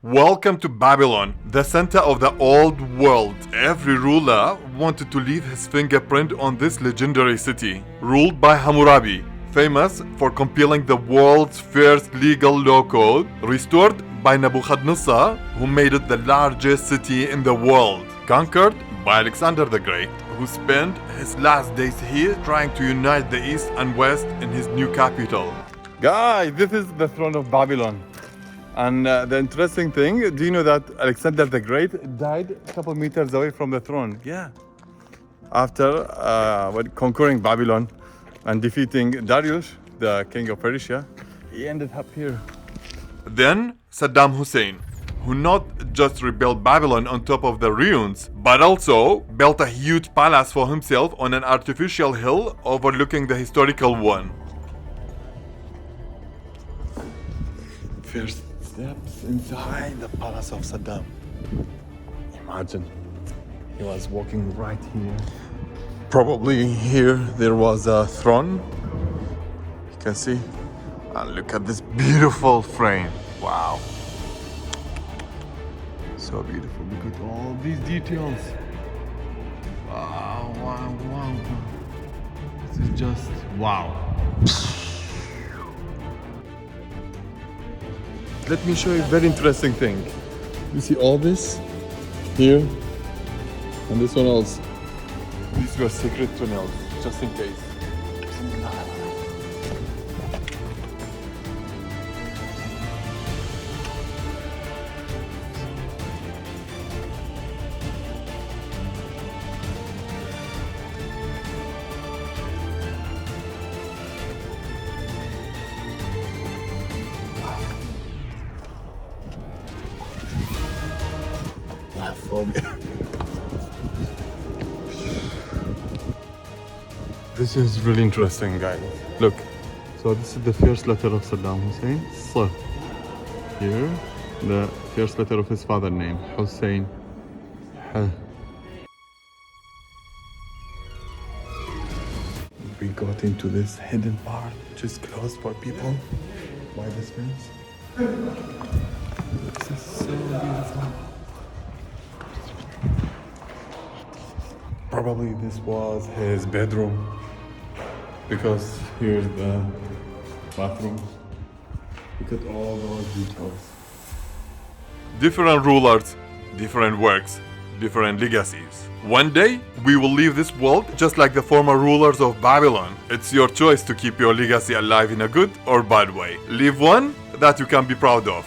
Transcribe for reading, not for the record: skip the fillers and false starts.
Welcome to Babylon, the center of the old world. Every ruler wanted to leave his fingerprint on this legendary city, ruled by Hammurabi, famous for compiling the world's first legal law code, restored by Nebuchadnezzar, who made it the largest city in the world, conquered by Alexander the Great, who spent his last days here trying to unite the East and West in his new capital. Guys, this is the throne of Babylon. And the interesting thing, do you know that Alexander the Great died a couple meters away from the throne? Yeah. After conquering Babylon and defeating Darius, the king of Persia, he ended up here. Then Saddam Hussein, who not just rebuilt Babylon on top of the ruins, but also built a huge palace for himself on an artificial hill overlooking the historical one. First steps inside the palace of Saddam. Imagine, he was walking right here. Probably here there was a throne. You can see. And look at this beautiful frame. Wow. So beautiful. Look at all these details. Wow, wow, wow. This is just wow. Let me show you a very interesting thing. You see all this here and this one also. These were secret tunnels, just in case. This is really interesting, guys. Look, so this is the first letter of Saddam Hussein, Sir. Here, the first letter of his father's name, Hussein. We got into this hidden part, which is closed for people by this fence. This is so beautiful. Probably this was his bedroom, because here's the bathroom. Look at all those details. Different rulers, different works, different legacies. One day, we will leave this world just like the former rulers of Babylon. It's your choice to keep your legacy alive in a good or bad way. Leave one that you can be proud of.